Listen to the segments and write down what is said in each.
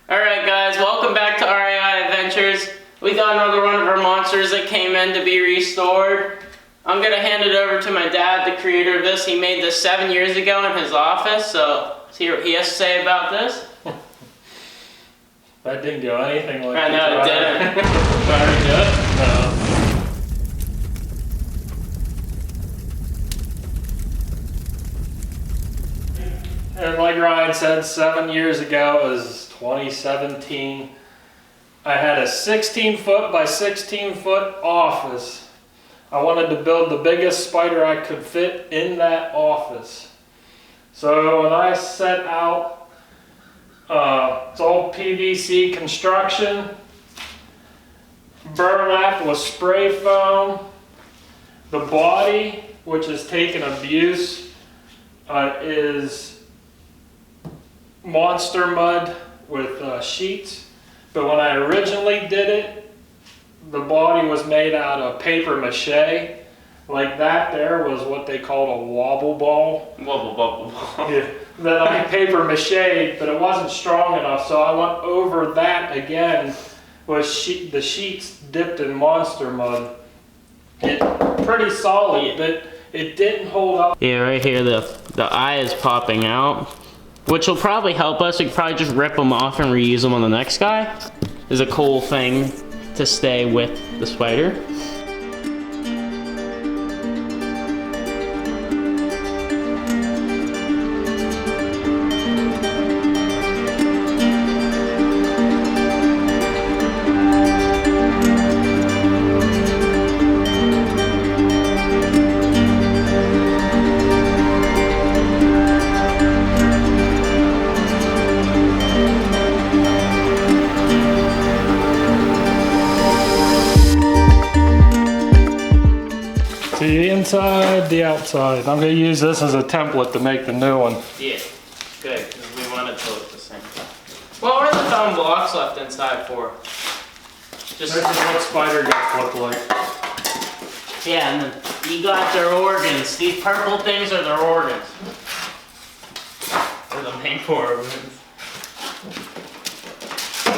Alright guys, welcome back to RAI Adventures. We got another one of our monsters that came in to be restored. I'm gonna hand it over to my dad, the creator of this. He made this 7 years ago in his office, so let's hear what he has to say about this. That didn't go anything like I know it didn't. Very good. No. And like Ryan said, 7 years ago, it was 2017. I had a 16-foot by 16-foot office. I wanted to build the biggest spider I could fit in that office. So when I set out, it's all PVC construction, burlap with spray foam. The body, which has taken abuse, is monster mud with sheets. But when I originally did it, the body was made out of paper mache. Like that there was what they called a wobble ball. Wobble bubble ball. Yeah, that I paper mache, but it wasn't strong enough, so I went over that again with the sheets dipped in monster mud. It's pretty solid, but it didn't hold up. Yeah, right here the eye is popping out, which will probably help us. We could probably just rip them off and reuse them on the next guy. Is a cool thing to stay with the spider. The inside, the outside. I'm going to use this as a template to make the new one. Yeah, good, because we wanted to look the same. What were the foam blocks left inside for? This is what spider guts look like. Yeah, and then you got their organs. These purple things are their organs. They're the main organs.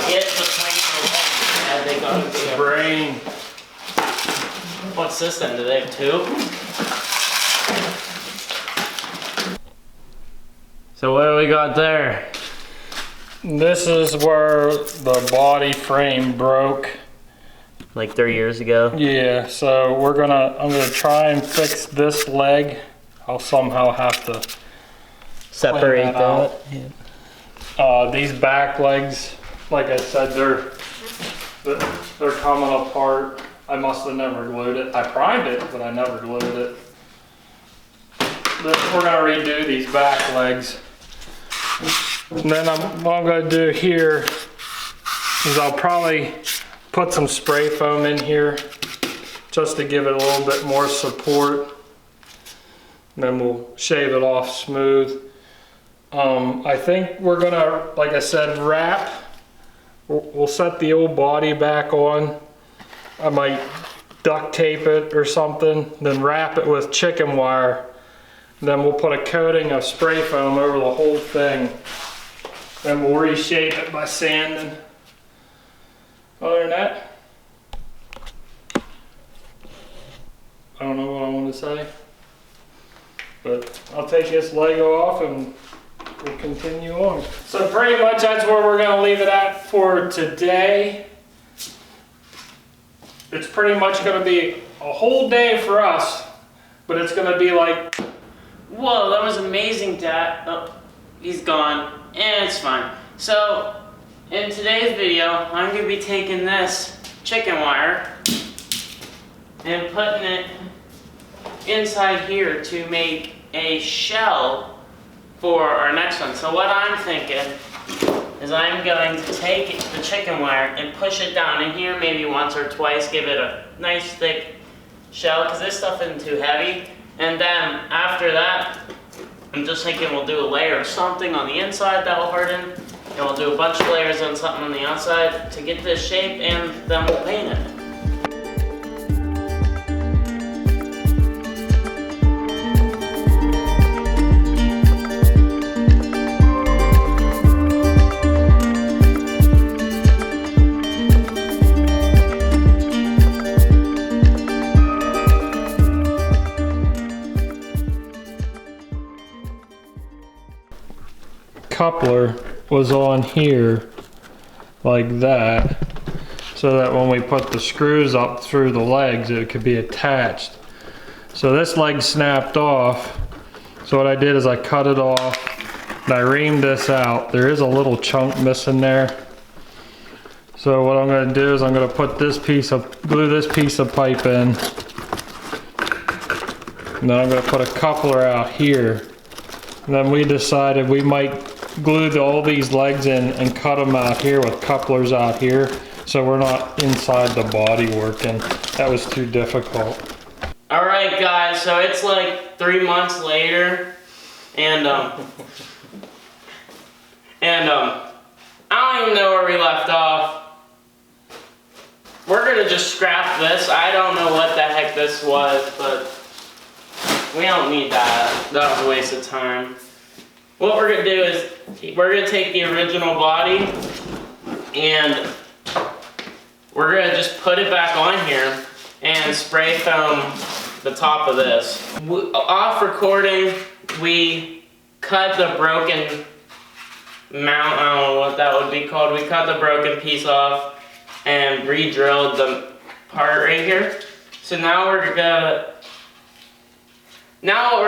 Get the brain. Yeah, they got The brain. What's this then? Do they have two? So what do we got there? This is where the body frame broke. Like 3 years ago? Yeah, so I'm gonna try and fix this leg. I'll somehow have to Separate that. Yeah. These back legs, like I said, they're coming apart. I must have never glued it. I primed it, but I never glued it. We're gonna redo these back legs. And then what I'm gonna do here is I'll probably put some spray foam in here just to give it a little bit more support. And then we'll shave it off smooth. I think we're gonna, like I said, wrap. We'll set the old body back on. I might duct tape it or something, then wrap it with chicken wire. Then we'll put a coating of spray foam over the whole thing. Then we'll reshape it by sanding. Other than that, I don't know what I want to say. But I'll take this Lego off and we'll continue on. So pretty much that's where we're going to leave it at for today. It's pretty much going to be a whole day for us, but it's going to be like... Whoa, that was amazing, Dad. Oh, he's gone, and it's fine. So, in today's video, I'm going to be taking this chicken wire and putting it inside here to make a shell for our next one. So what I'm thinking is I'm going to take the chicken wire and push it down in here maybe once or twice, give it a nice thick shell, because this stuff isn't too heavy. And then after that, I'm just thinking we'll do a layer of something on the inside that will harden, and we'll do a bunch of layers on something on the outside to get this shape, and then we'll paint it. coupler was on here like that, so that when we put the screws up through the legs, it could be attached. So this leg snapped off. So what I did is I cut it off and I reamed this out. There is a little chunk missing there. So what I'm going to do is I'm going to put this piece of, glue this piece of pipe in. And then I'm going to put a coupler out here. And then we decided we might glue all these legs in and cut them out here with couplers out here. So we're not inside the body working. That was too difficult. Alright guys, so it's like 3 months later, and I don't even know where we left off. We're gonna just scrap this. I don't know what the heck this was, but we don't need that. That was a waste of time. What we're gonna do is, we're gonna take the original body, and we're gonna just put it back on here and spray foam the top of this. Off recording, we cut the broken mount, I don't know what that would be called. We cut the broken piece off and re-drilled the part right here. So now what we're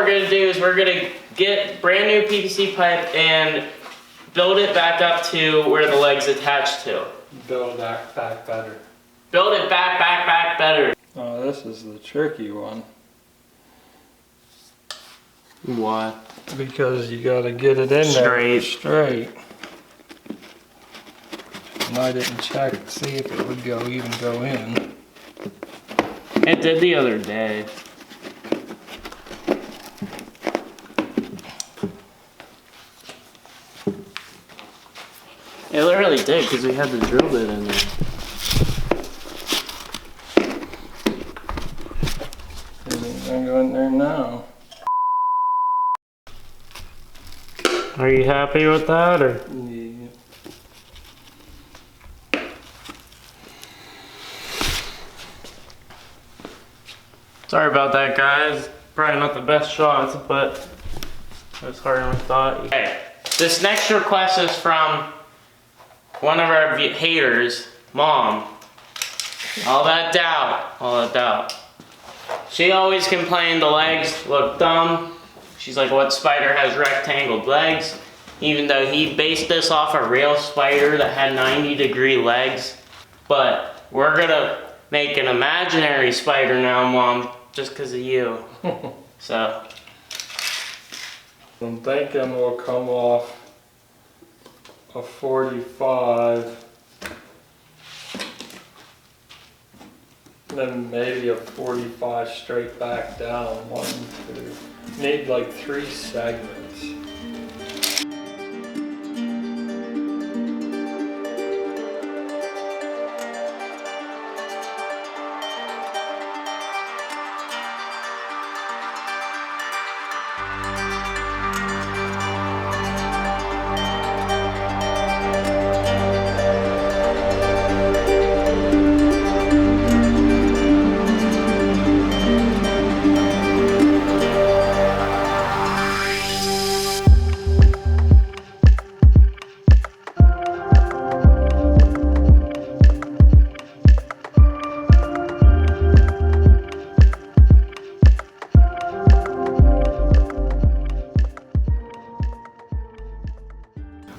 gonna do is we're gonna get brand new PVC pipe and build it back up to where the leg's attached to. Build that back better. Build it back better. Oh, this is the tricky one. Why? Because you gotta get it in there straight. And I didn't check to see if it would even go in. It did the other day. It literally did, because we had to drill it in there. I'm going there now. Are you happy with that, or? Yeah. Sorry about that, guys. Probably not the best shots, but it was harder than I thought. Okay, this next request is from one of our haters, Mom. All that doubt. She always complained the legs look dumb. She's like, what spider has rectangled legs? Even though he based this off a real spider that had 90-degree legs. But we're gonna make an imaginary spider now, Mom, just because of you. So. I'm thinking we'll come off a 45. Then maybe a 45 straight back down. 1, 2. Need like 3 segments.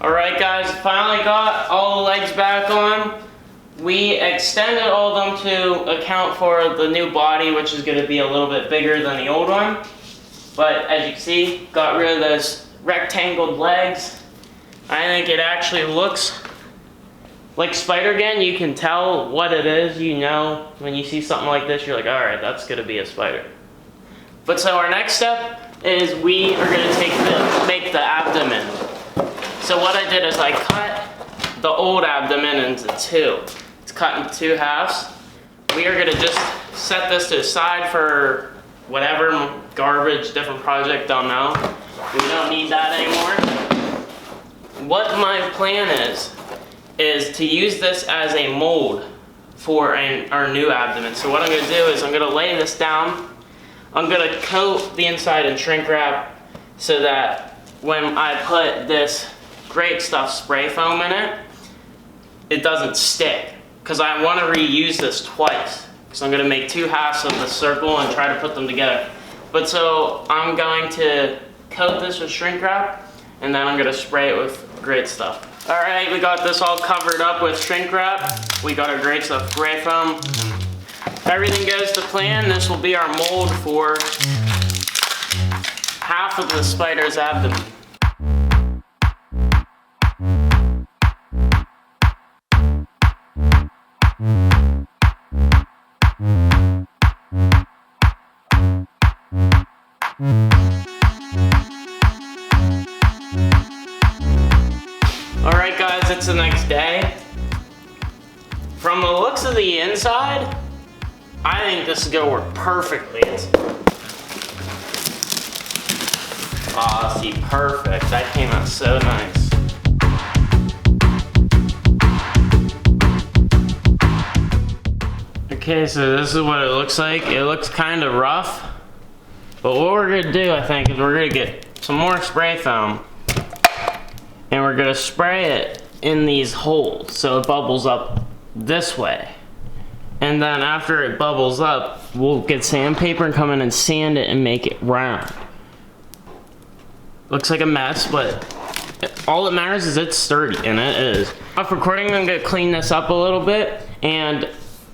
Alright guys, finally got all the legs back on. We extended all of them to account for the new body, which is going to be a little bit bigger than the old one. But as you can see, got rid of those rectangled legs. I think it actually looks like spider again. You can tell what it is, you know, when you see something like this, you're like, alright, that's going to be a spider. But so our next step is we are going to make the abdomen. So what I did is I cut the old abdomen into 2. It's cut in 2 halves. We are gonna just set this to the side for whatever garbage, different project, don't know. We don't need that anymore. What my plan is to use this as a mold for our new abdomen. So what I'm gonna do is I'm gonna lay this down. I'm gonna coat the inside in shrink wrap so that when I put this Great Stuff spray foam in it, it doesn't stick. Because I want to reuse this twice. So I'm going to make 2 halves of the circle and try to put them together. But so I'm going to coat this with shrink wrap, and then I'm going to spray it with Great Stuff. Alright, we got this all covered up with shrink wrap. We got our Great Stuff spray foam. If everything goes to plan, this will be our mold for half of the spider's abdomen. Alright guys, it's the next day. From the looks of the inside, I think this is gonna work perfectly. See, perfect. That came out so nice. Okay, so this is what it looks like. It looks kind of rough. But what we're gonna do, I think, is we're gonna get some more spray foam. And we're gonna spray it in these holes so it bubbles up this way. And then after it bubbles up, we'll get sandpaper and come in and sand it and make it round. Looks like a mess, but all that matters is it's sturdy, and it is. Off recording, I'm gonna clean this up a little bit and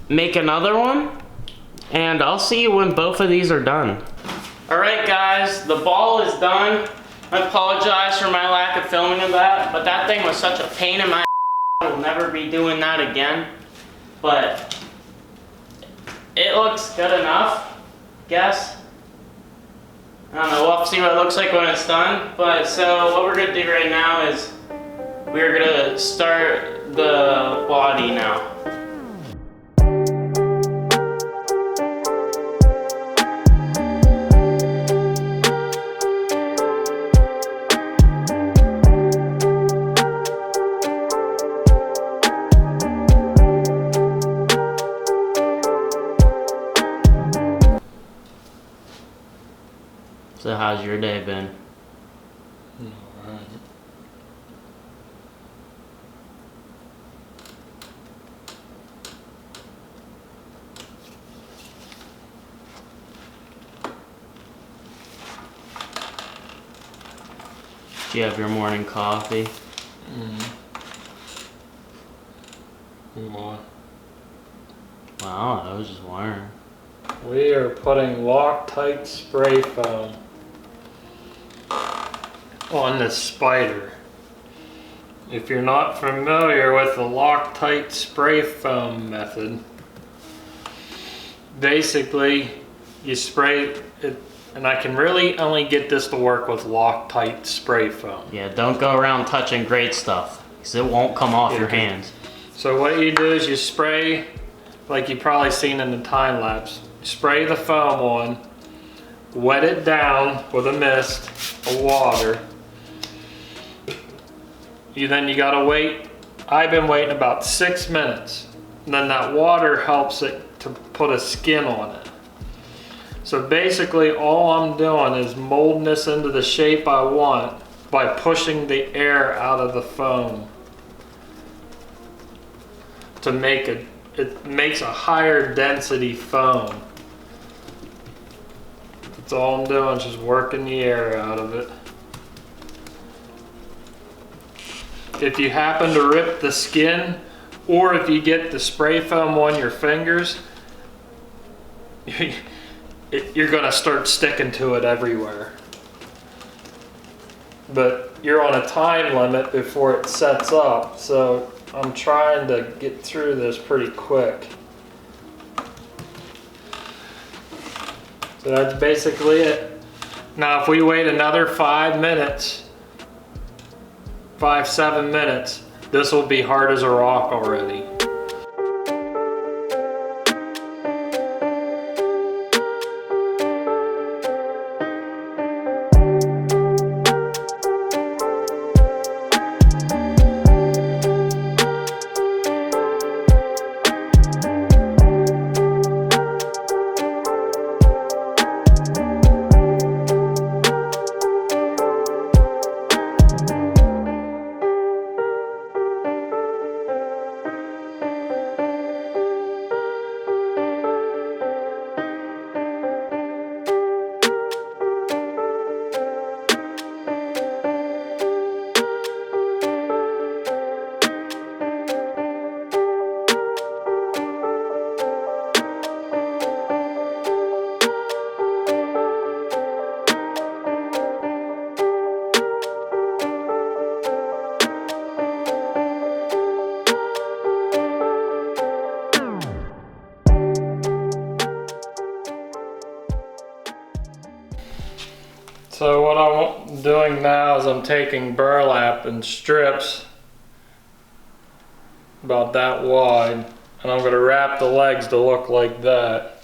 make another one. And I'll see you when both of these are done. All right, guys, the ball is done. I apologize for my lack of filming of that, but that thing was such a pain in my ass. I will never be doing that again. But it looks good enough, guess. I don't know, we'll have to see what it looks like when it's done. But so what we're gonna do right now is we're gonna start the body now. So how's your day been? Alright. Do you have your morning coffee? What? Wow, I was just wondering. We are putting Loctite spray foam on the spider. If you're not familiar with the Loctite spray foam method, basically you spray it, and I can really only get this to work with Loctite spray foam. Yeah, don't go around touching Great Stuff, because it won't come off your hands. So what you do is you spray, like you've probably seen in the time lapse, spray the foam on, wet it down with a mist of water. Then you gotta wait. I've been waiting about 6 minutes. And then that water helps it to put a skin on it. So basically all I'm doing is molding this into the shape I want by pushing the air out of the foam to make it makes a higher density foam. That's all I'm doing, is just working the air out of it. If you happen to rip the skin, or if you get the spray foam on your fingers, you're gonna start sticking to it everywhere. But you're on a time limit before it sets up, so I'm trying to get through this pretty quick. So that's basically it. Now if we wait another 5 minutes, 7 minutes, this will be hard as a rock already. So what I'm doing now is I'm taking burlap in strips about that wide, and I'm going to wrap the legs to look like that.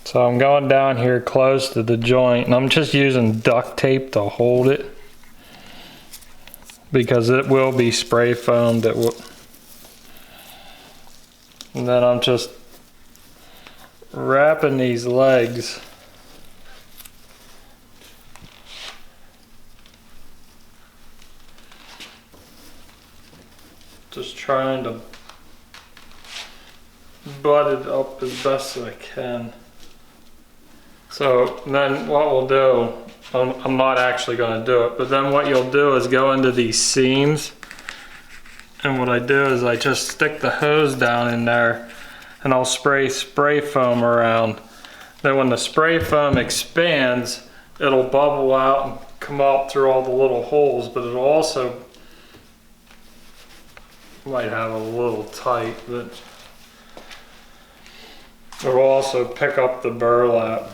So I'm going down here close to the joint, and I'm just using duct tape to hold it because it will be spray foamed. And then I'm just wrapping these legs. Just trying to butt it up as best as I can. So then what we'll do, I'm not actually going to do it, but then what you'll do is go into these seams, and what I do is I just stick the hose down in there and I'll spray foam around. Then when the spray foam expands, it'll bubble out and come out through all the little holes, but it'll also might have a little tight, but it'll also pick up the burlap.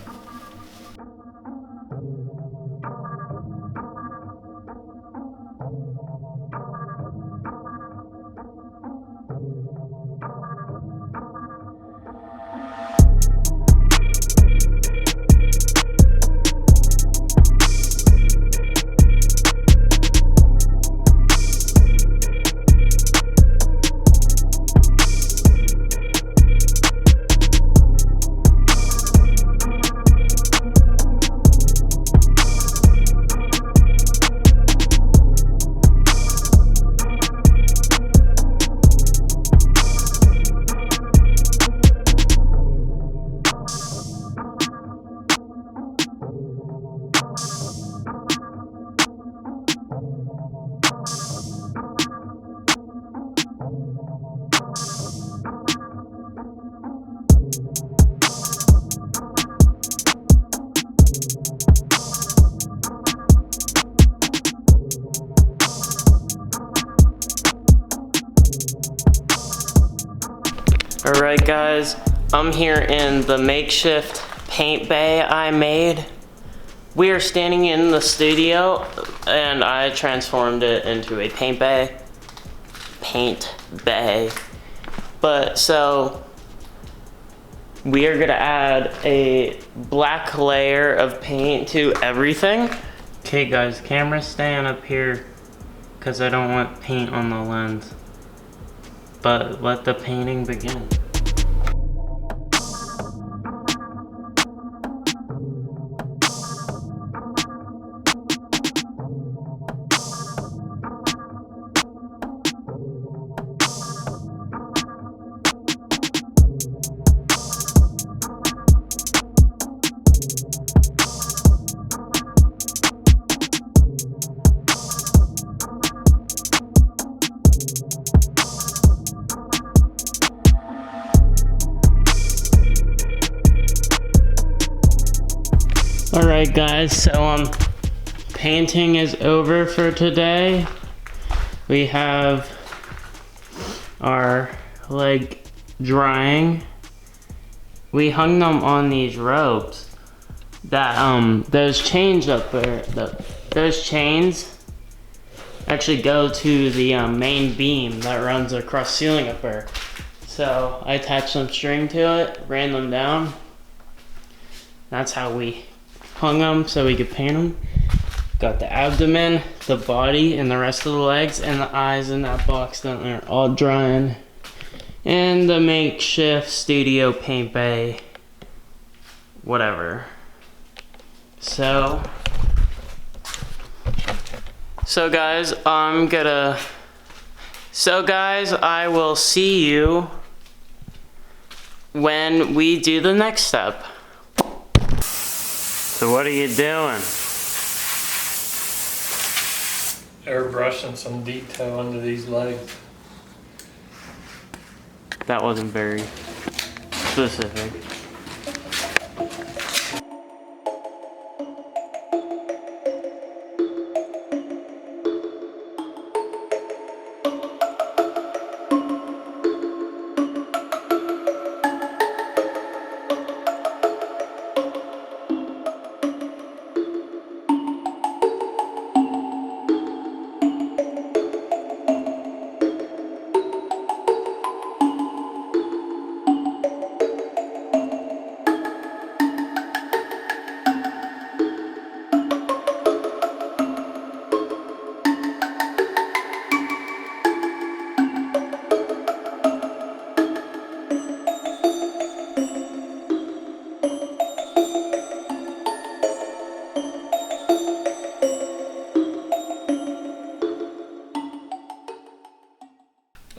Alright guys, I'm here in the makeshift paint bay I made. We are standing in the studio and I transformed it into a paint bay. But so we are gonna add a black layer of paint to everything. Okay guys, camera staying up here because I don't want paint on the lens. But let the painting begin. Alright guys, so painting is over for today. We have our leg drying. We hung them on these ropes that those chains up there, those chains actually go to the main beam that runs across the ceiling up there. So I attached some string to it, ran them down. That's how we hung them so we could paint them. Got the abdomen, the body, and the rest of the legs, and the eyes in that box down there, all drying. And the makeshift studio paint bay, whatever. So guys, I will see you when we do the next step. So what are you doing? Airbrushing some detail into these legs. That wasn't very specific.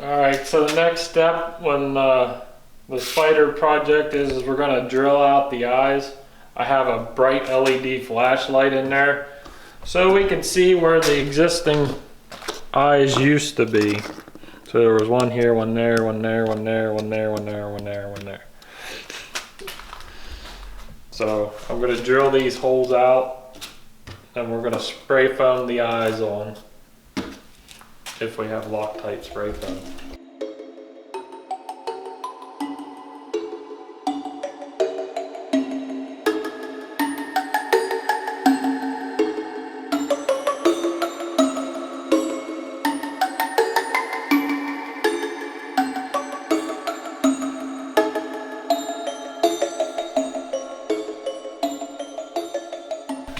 Alright, so the next step when the spider project is we're going to drill out the eyes. I have a bright LED flashlight in there so we can see where the existing eyes used to be. So there was one here, one there, one there, one there, one there, one there, one there, one there. So I'm going to drill these holes out and we're going to spray foam the eyes on if we have Loctite spray foam.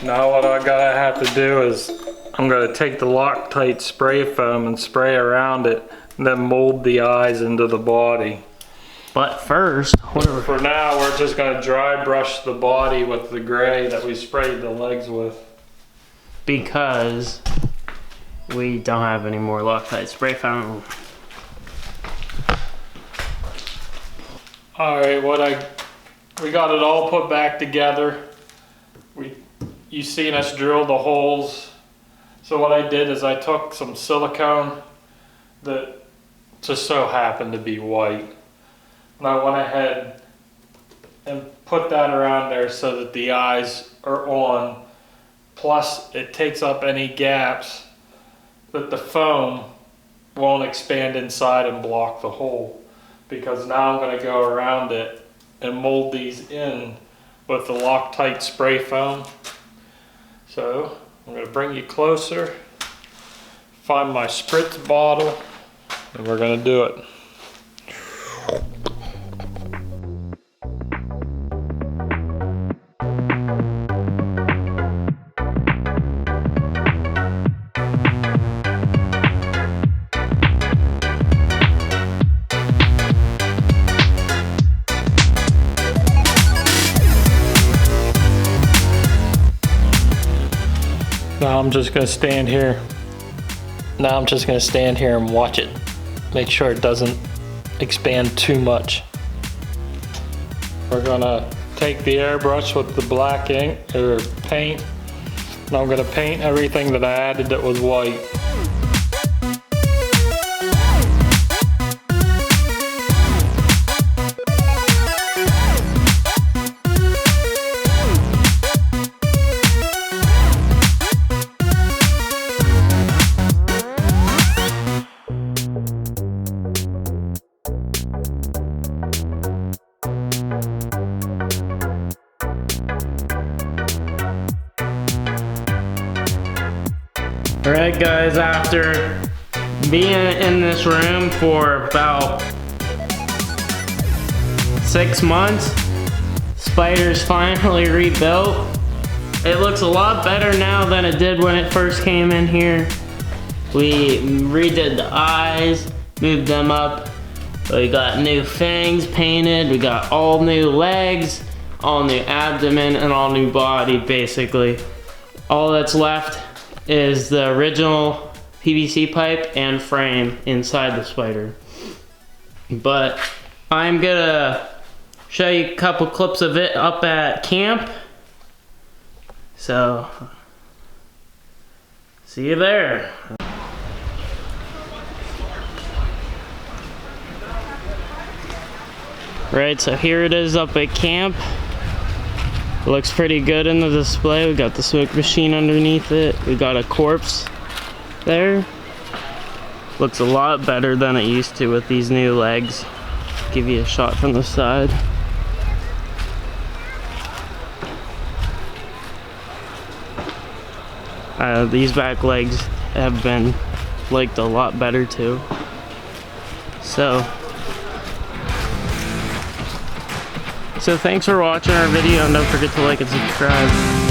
Now what I gotta have to do is I'm gonna take the Loctite spray foam and spray around it and then mold the eyes into the body. But first, for now we're just gonna dry brush the body with the gray that we sprayed the legs with. Because we don't have any more Loctite spray foam. Alright, we got it all put back together. You seen us drill the holes. So what I did is I took some silicone that just so happened to be white. And I went ahead and put that around there so that the eyes are on. Plus it takes up any gaps that the foam won't expand inside and block the hole. Because now I'm going to go around it and mold these in with the Loctite spray foam. So I'm going to bring you closer, find my spritz bottle, and we're going to do it. Now I'm just gonna stand here. Now I'm just gonna stand here and watch it. Make sure it doesn't expand too much. We're gonna take the airbrush with the black ink or paint. And I'm gonna paint everything that I added that was white. Alright guys, after being in this room for about 6 months, Spider's finally rebuilt. It looks a lot better now than it did when it first came in here. We redid the eyes, moved them up. We got new fangs painted, we got all new legs, all new abdomen, and all new body basically. All that's left is the original PVC pipe and frame inside the Spider. But I'm gonna show you a couple clips of it up at camp. So, see you there. Right, so here it is up at camp. It looks pretty good in the display. We got the smoke machine underneath it. We got a corpse there. Looks a lot better than it used to with these new legs. Give you a shot from the side. These back legs have been liked a lot better too. So thanks for watching our video, and don't forget to like and subscribe.